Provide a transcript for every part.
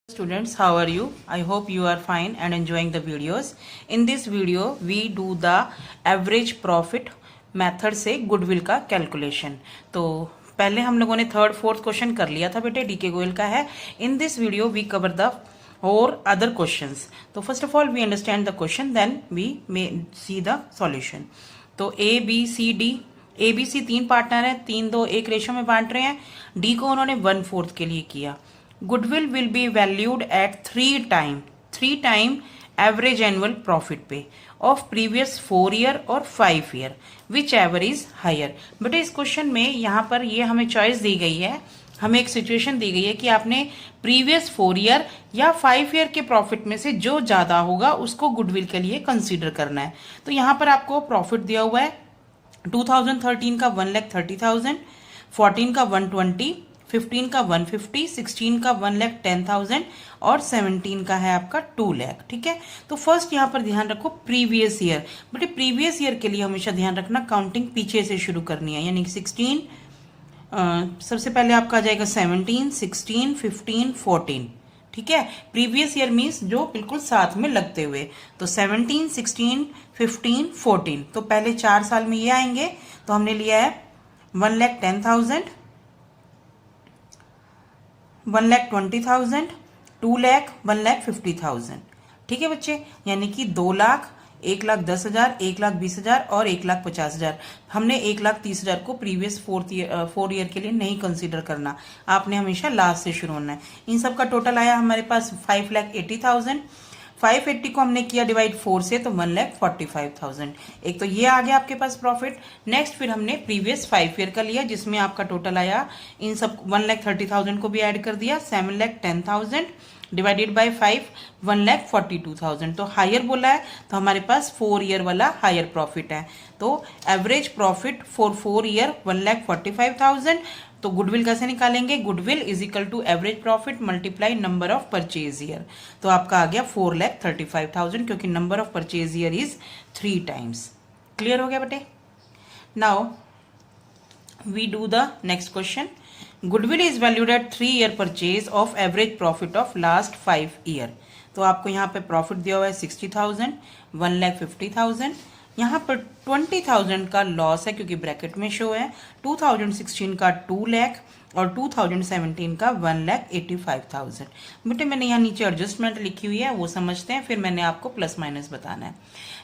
Students, how are you? I hope you are fine and enjoying the videos. In this video we do the average profit method से goodwill का calculation. तो पहले हम लोगों ने third fourth question कर लिया था बेटे, डीके गोयल का है। In this video we cover the और अदर क्वेश्चंस। तो first of all we understand the question, then we may see the solution. तो ए बी सी तीन पार्टनर हैं, 3-2-1 रेशो में बांट रहे हैं। डी को उन्होंने 1/4 के लिए किया। Goodwill will be valued at three time average annual profit पे ऑफ प्रीवियस 4 ईयर और 5 year, whichever is higher. बेटे इस क्वेश्चन में यहाँ पर ये हमें चॉइस दी गई है, हमें एक सिचुएशन दी गई है कि आपने प्रीवियस 4 ईयर या 5 ईयर के प्रॉफिट में से जो ज्यादा होगा उसको गुडविल के लिए कंसीडर करना है। तो यहाँ पर आपको प्रॉफिट दिया हुआ है 2013 का 1,30,000, 14 का 120, 15 का 150, 16 का 1,10,000 और 17 का है आपका 2 लाख। ठीक है, तो फर्स्ट यहाँ पर ध्यान रखो प्रीवियस ईयर। बेटे प्रीवियस ईयर के लिए हमेशा ध्यान रखना काउंटिंग पीछे से शुरू करनी है, यानी कि 16 सबसे पहले आपका आ जाएगा 17, 16, 15, 14। ठीक है, प्रीवियस ईयर मीन्स जो बिल्कुल साथ में लगते हुए। तो 17, 16, 15, 14, तो पहले 4 साल में ये आएंगे। तो हमने लिया है 1,10,000, 1,20,000, 2 लाख, 1,50,000। ठीक है बच्चे, यानी कि 2 लाख, 1,10,000, 1,20,000 और 1,50,000। हमने 1,30,000 को प्रीवियस 4 ईयर के लिए नहीं कंसीडर करना, आपने हमेशा लास्ट से शुरू होना है। इन सब का टोटल आया हमारे पास 5,80,000। 580 को हमने किया डिवाइड 4 से, तो 1,45,000। एक तो ये आ गया आपके पास प्रॉफिट। नेक्स्ट फिर हमने प्रीवियस 5 ईयर का लिया, जिसमें आपका टोटल आया, इन सब 1,30,000 को भी ऐड कर दिया, 7,10,000 डिवाइडेड बाय 5, 1,42,000। तो हायर बोला है, तो हमारे पास 4 ईयर वाला हायर प्रॉफिट है। तो एवरेज प्रॉफिट फॉर 4 ईयर 1,45,000। तो गुडविल कैसे निकालेंगे? Goodwill is equal to average profit multiply number of purchase year. तो आपका आ गया 4,35,000, क्योंकि number of purchase year is 3 times. Clear हो गया बेटे? Now we do the next question. Goodwill is valued at 3 year purchase of average profit of last 5 year. तो आपको यहाँ पे प्रॉफिट दिया हुआ है 60,000, 1,50,000। यहाँ पर 20,000 का लॉस है क्योंकि ब्रैकेट में शो है। 2016 का 2 लाख और 2017 का 1,85,000। बेटे मैंने यहाँ नीचे एडजस्टमेंट लिखी हुई है, वो समझते हैं, फिर मैंने आपको प्लस माइनस बताना है।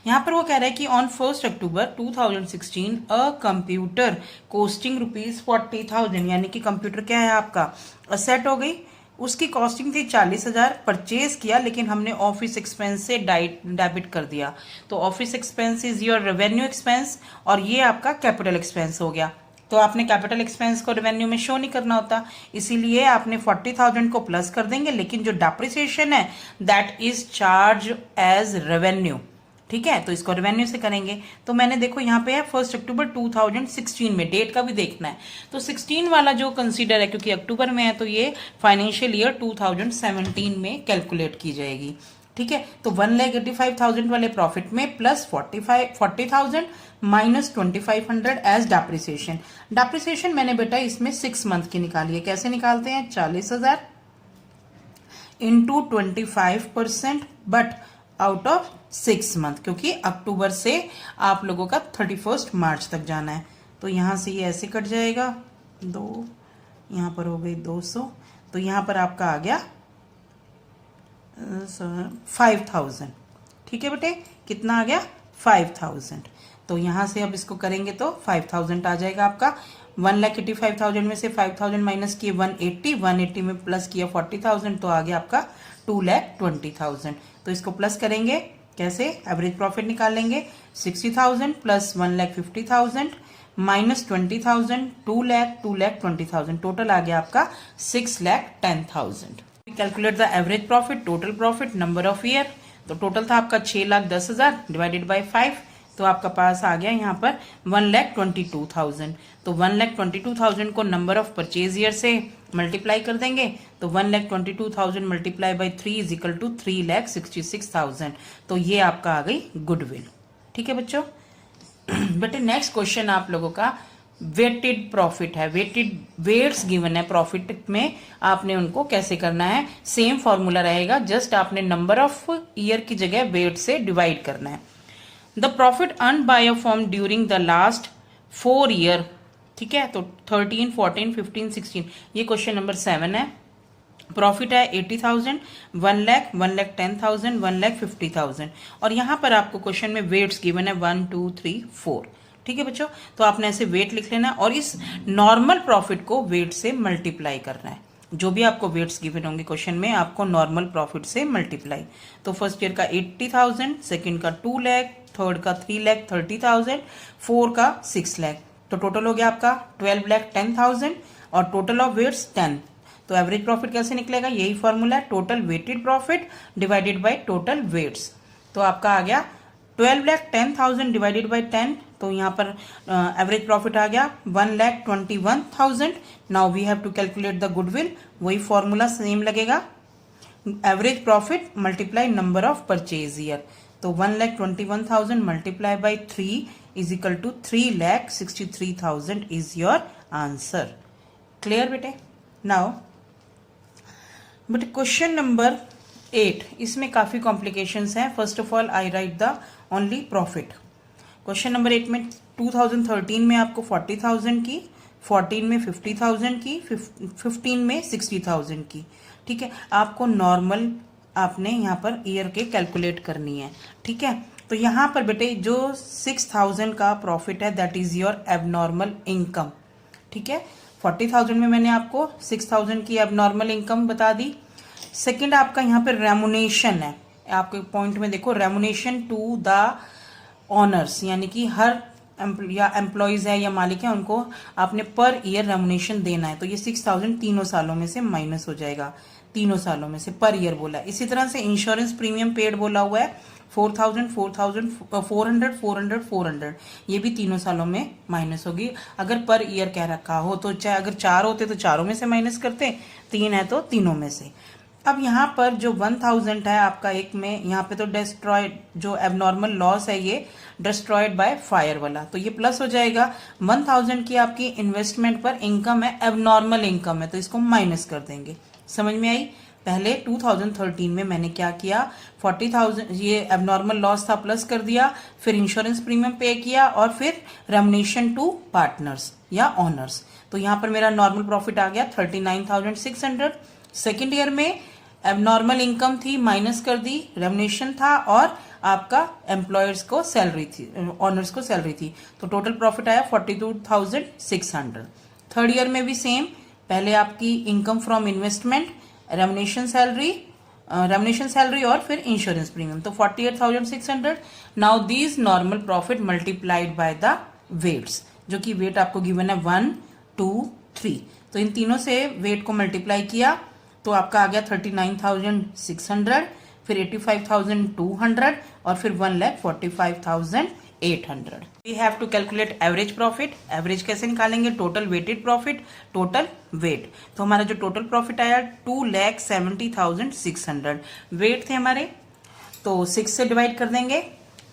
यहाँ पर वो कह रहा है कि on 1 October 2016 a computer costing ₹40,000, यानी कि कंप्यूटर क्या है आपका असेट हो गई, उसकी कॉस्टिंग थी 40,000, परचेज किया, लेकिन हमने ऑफिस एक्सपेंस से डेबिट कर दिया। तो office expense is your revenue expense और ये आपका कैपिटल एक्सपेंस हो गया। तो आपने कैपिटल एक्सपेंस को रेवेन्यू में शो नहीं करना होता, इसीलिए आपने 40,000 को प्लस कर देंगे, लेकिन जो डेप्रिसिएशन है that is charge as revenue. ठीक है, तो इसको रेवेन्यू से करेंगे। तो मैंने देखो यहाँ पे है 1 अक्टूबर 2016 में, डेट का भी देखना है। तो 16 वाला जो कंसीडर है, क्योंकि अक्टूबर में है, तो ये फाइनेंशियल ईयर 2017 में कैलकुलेट की जाएगी। ठीक है, तो 1,85,000 वाले प्रॉफिट में plus 40,000 minus 2,500 as depreciation. Depreciation मैंने बेटा इसमें 6 मंथ की निकाली है। कैसे निकालते हैं? 40,000 into 25%, but out of 6 month, क्योंकि अक्टूबर से आप लोगों का 31 मार्च तक जाना है। तो यहां से ये ऐसे कट जाएगा, 2 यहां पर हो गई 200, तो यहां पर आपका आ गया 5,000। ठीक है बेटे, कितना आ गया? 5,000। तो यहां से अब इसको करेंगे तो 5,000 आ जाएगा आपका। 1,85,000 में से 5,000 माइनस किए 180 में प्लस किया 40,000, तो आ गया आपका 2,20,000। तो इसको प्लस करेंगे कैसे? एवरेज प्रॉफिट निकालेंगे, 60,000 प्लस 1,50,000 माइनस 20,000, 2 लाख, 2,20,000, टोटल आ गया आपका 6,10,000। Calculate the average profit, total profit, number of year. तो टोटल था आपका 6,10,000 डिवाइडेड बाय 5, तो आपका पास आ गया यहाँ पर 1,22,000। तो 1,22,000 को नंबर ऑफ परचेज ईयर से मल्टीप्लाई कर देंगे, तो 1,22,000 multiply by 3 is equal to 3,66,000। तो ये आपका आ गई गुडविल। ठीक है बच्चों। बट नेक्स्ट क्वेश्चन आप लोगों का वेटेड प्रॉफिट है, वेटेड वेट्स गिवन है प्रॉफिट में, आपने उनको कैसे करना है, सेम फॉर्मूला रहेगा, जस्ट आपने नंबर ऑफ ईयर की जगह वेट से डिवाइड करना है। The profit earn by a firm during the last 4 year, ठीक है, तो 13, 14, 15, 16, ये क्वेश्चन नंबर 7 है। प्रॉफिट है 80,000, 1 लाख, 1,10,000, 1,50,000, और यहाँ पर आपको क्वेश्चन में वेट्स गिवन है 1, 2, 3, 4, ठीक है बच्चों। तो आपने ऐसे वेट लिख लेना और इस नॉर्मल प्रॉफिट को वेट से मल्टीप्लाई करना है। जो भी आपको वेट्स गिवन होंगे क्वेश्चन में, आपको नॉर्मल प्रॉफिट से मल्टीप्लाई। तो फर्स्ट ईयर का 80,000, सेकेंड का 2 लाख, थर्ड का 3,30,000, 4 का 6 लाख, तो टोटल हो गया आपका 12,10,000 और टोटल ऑफ वेट्स 10। तो एवरेज प्रॉफिट कैसे निकलेगा, यही फॉर्मूला है, total weighted profit divided by total weights. तो आपका आ गया 12,10,000 डिवाइडेड बाय 10, तो यहाँ पर एवरेज प्रॉफिट आ गया 1,21,000। Now we have to calculate the goodwill, वही फॉर्मूला सेम लगेगा, average profit multiply number of purchase year. तो 1,21,000 multiply by 3 is equal to 3,63,000 is your answer. Clear बेटे। नाउ बट क्वेश्चन नंबर 8, इसमें काफी complications हैं। First of all I write the only profit. Question number 8 में 2013 में आपको 40,000 की, 14 में 50,000 की, 15 में 60,000 की, ठीक है। आपको नॉर्मल आपने यहाँ पर ईयर के कैलकुलेट करनी है, ठीक है। तो यहाँ पर बेटे जो 6,000 का प्रॉफिट है that is your abnormal income, ठीक है। 40,000 में मैंने आपको 6,000 की एबनॉर्मल इनकम बता दी। सेकंड आपका यहाँ पे रेमुनेशन है, आपके पॉइंट में देखो, रेमुनेशन टू द ऑनर्स, यानी कि हर या एम्प्लॉयज है या मालिक है उनको आपने पर ईयर रेमुनेशन देना है। तो ये 6,000 तीनों सालों में से माइनस हो जाएगा, तीनों सालों में से पर ईयर बोला है। इसी तरह से इंश्योरेंस प्रीमियम पेड बोला हुआ है 4,000, 4,000, 400, 400, 400, ये भी तीनों सालों में माइनस होगी। अगर पर ईयर कह रखा हो तो चाहे अगर 4 होते तो चारों में से माइनस करते, 3 है तो तीनों में से। अब यहाँ पर जो 1,000 है आपका एक में, यहाँ पे तो डिस्ट्रॉयड जो एबनॉर्मल लॉस है ये डिस्ट्रॉयड बाय फायर वाला, तो ये प्लस हो जाएगा। 1,000 की आपकी इन्वेस्टमेंट पर इनकम है, एबनॉर्मल इनकम है, तो इसको माइनस कर देंगे। समझ में आई। पहले 2013 में मैंने क्या किया, 40,000 ये एबनॉर्मल लॉस था प्लस कर दिया, फिर इंश्योरेंस प्रीमियम पे किया और फिर रेमुनेशन टू पार्टनर्स या ऑनर्स। तो यहाँ पर मेरा नॉर्मल प्रॉफिट आ गया 39,600। सेकेंड ईयर में एबनॉर्मल इनकम थी, माइनस कर दी, रेमुनेशन था और आपका एम्प्लॉयर्स को सैलरी थी, ऑनर्स को सैलरी थी, तो टोटल प्रॉफिट आया 42,600। थर्ड ईयर में भी सेम, पहले आपकी income from investment, remuneration salary और फिर इंश्योरेंस प्रीमियम, तो 48,600। Now these normal profit multiplied by the weights, जो कि वेट आपको गिवन है 1, 2, 3, तो इन तीनों से वेट को मल्टीप्लाई किया तो आपका आ गया 39,600, फिर 85,200 और फिर 1,45,800। We have to calculate average profit. Average कैसे निकालेंगे, total weighted profit, total weight. तो हमारा जो टोटल प्रॉफिट आया 2,70,600। वेट थे हमारे, तो 6 से डिवाइड कर देंगे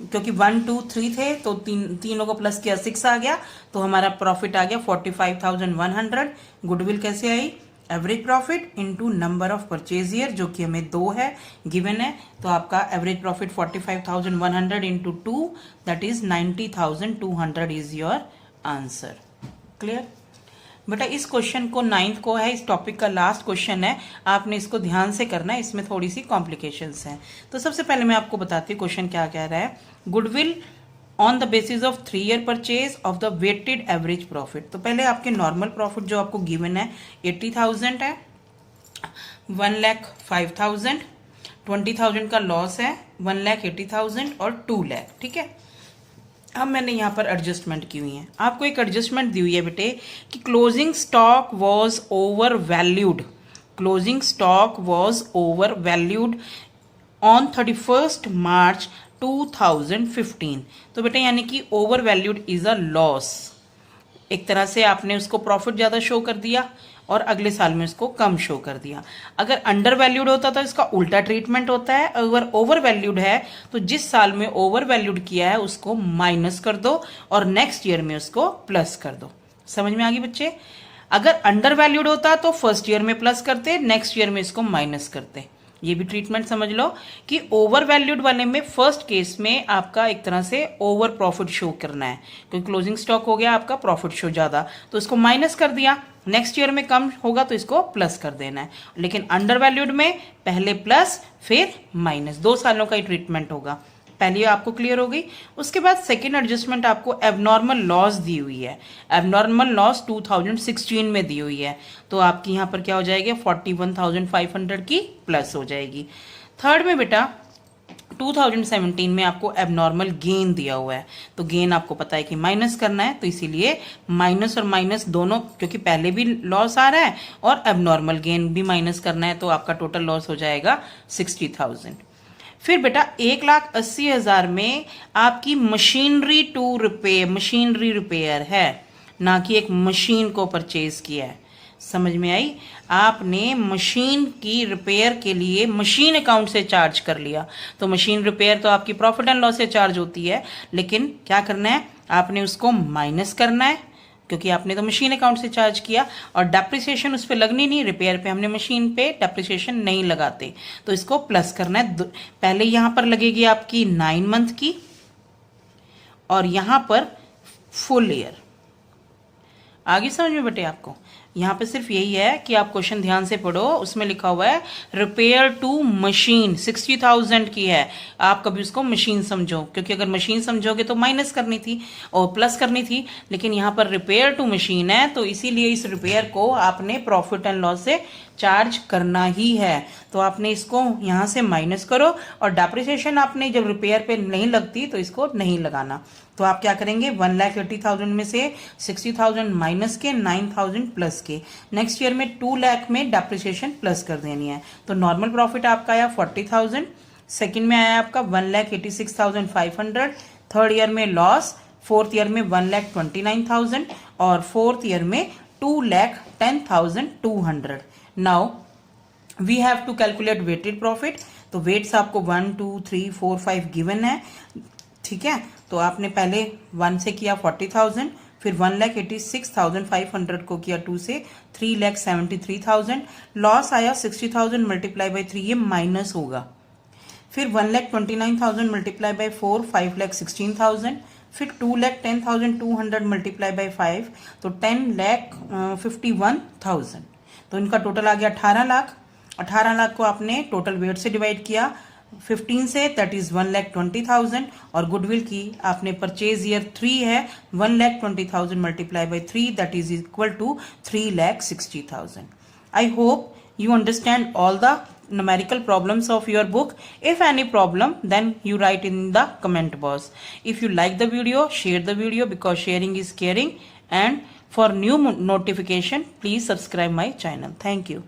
क्योंकि 1, 2, 3 थे, तो तीनों को प्लस किया 6 आ गया, तो हमारा प्रॉफिट आ गया 45,100। गुडविल कैसे आई, average profit into number of purchase year, जो कि हमें 2 है गिवन है, तो आपका average profit 45,100 into 2 that is 90,200 is your answer. Clear बेटा। इस क्वेश्चन को 9th को है, इस टॉपिक का लास्ट क्वेश्चन है, आपने इसको ध्यान से करना है, इसमें थोड़ी सी कॉम्प्लिकेशंस हैं। तो सबसे पहले मैं आपको बताती हूँ क्वेश्चन क्या कह रहा है। Goodwill on the basis of 3 year purchase of the weighted average profit. तो पहले आपके नॉर्मल प्रॉफिट जो आपको गिवन है 80,000 है, 1,05,000, 20,000 का लॉस है, 1,80,000 और 2 लाख, ठीक है। अब मैंने यहाँ पर एडजस्टमेंट की हुई है, आपको एक एडजस्टमेंट दी हुई है बेटे कि closing stock was over valued, closing stock was over valued on 31 मार्च 2015। तो बेटा यानी कि over valued is a loss, एक तरह से आपने उसको प्रॉफिट ज्यादा शो कर दिया और अगले साल में उसको कम शो कर दिया। अगर अंडर वैल्यूड होता तो इसका उल्टा ट्रीटमेंट होता है, अगर ओवर वैल्यूड है तो जिस साल में ओवर वैल्यूड किया है उसको माइनस कर दो और नेक्स्ट ईयर में उसको प्लस कर दो। समझ में आ गई बच्चे? अगर अंडर वैल्यूड होता तो फर्स्ट ईयर में प्लस करते, नेक्स्ट ईयर में इसको माइनस करते। ये भी ट्रीटमेंट समझ लो कि ओवर वैल्यूड वाले में फर्स्ट केस में आपका एक तरह से ओवर प्रॉफिट शो करना है, क्योंकि क्लोजिंग स्टॉक हो गया आपका प्रॉफिट शो ज्यादा, तो इसको माइनस कर दिया। नेक्स्ट ईयर में कम होगा तो इसको प्लस कर देना है। लेकिन अंडर वैल्यूड में पहले प्लस फिर माइनस, 2 सालों का ही ट्रीटमेंट होगा। पहले आपको क्लियर हो गई। उसके बाद सेकेंड एडजस्टमेंट आपको एबनॉर्मल लॉस दी हुई है। एबनॉर्मल लॉस 2016 में दी हुई है, तो आपकी यहाँ पर क्या हो जाएगी, 41,500 की प्लस हो जाएगी। थर्ड में बेटा 2017 में आपको एबनॉर्मल गेन दिया हुआ है, तो गेन आपको पता है कि माइनस करना है, तो इसीलिए माइनस और माइनस दोनों, क्योंकि पहले भी लॉस आ रहा है और एबनॉर्मल गेन भी माइनस करना है, तो आपका टोटल लॉस हो जाएगा 60,000। फिर बेटा 1,80,000 में आपकी मशीनरी रिपेयर है, ना कि एक मशीन को परचेज किया है। समझ में आई? आपने मशीन की रिपेयर के लिए मशीन अकाउंट से चार्ज कर लिया, तो मशीन रिपेयर तो आपकी प्रॉफिट एंड लॉस से चार्ज होती है, लेकिन क्या करना है, आपने उसको माइनस करना है, क्योंकि आपने तो मशीन अकाउंट से चार्ज किया, और डेप्रिसिएशन उस पर लगनी नहीं, रिपेयर पे हमने मशीन पे डेप्रिसिएशन नहीं लगाते, तो इसको प्लस करना है। पहले यहां पर लगेगी आपकी 9 मंथ की, और यहां पर फुल ईयर। आगे समझ में बेटे आपको? यहाँ पे सिर्फ यही है कि आप क्वेश्चन ध्यान से पढ़ो, उसमें लिखा हुआ है रिपेयर टू मशीन 60,000 की है, आप कभी उसको मशीन समझो, क्योंकि अगर मशीन समझोगे तो माइनस करनी थी और प्लस करनी थी, लेकिन यहाँ पर रिपेयर टू मशीन है, तो इसीलिए इस रिपेयर को आपने प्रॉफिट एंड लॉस से चार्ज करना ही है, तो आपने इसको यहाँ से माइनस करो, और डेप्रिसिएशन आपने जब रिपेयर पे नहीं लगती तो इसको नहीं लगाना। तो आप क्या करेंगे, 1,80,000 में से 60,000 माइनस के, 9,000 प्लस के, नेक्स्ट ईयर में 2 लाख में डेप्रिसिएशन प्लस कर देनी है, तो नॉर्मल प्रॉफिट आपका आया 40,000, सेकेंड में आया आपका 1,86,500, थर्ड ईयर में लॉस, फोर्थ ईयर में 1,29,000, और फोर्थ ईयर में 2,10,200। Now we have to calculate weighted profit, तो वेट्स आपको 1 2 3 4 5 गिवन है, ठीक है। तो आपने पहले 1 से किया 40,000, फिर 1,86,500 को किया 2 से, 3,73,000, लॉस आया 60,000 मल्टीप्लाई बाई 3, ये माइनस होगा। फिर 1,29,000 मल्टीप्लाई बाई 4, 5,16,000, फिर 2,10,200 मल्टीप्लाई बाई 5, तो 10,51,000, तो इनका टोटल आ गया 18 लाख। 18 लाख को आपने टोटल वेट से डिवाइड किया 15 से, दैट इज 1,20,000, और गुडविल की आपने परचेज ईयर 3 है, 1,20,000 multiply by 3, that is equal to 3,60,000। I hope you understand all the numerical problems of your book. If any problem, then you write in the comment box. If you like the video, share the video, because sharing is caring. And for new notification, please subscribe my channel. Thank you.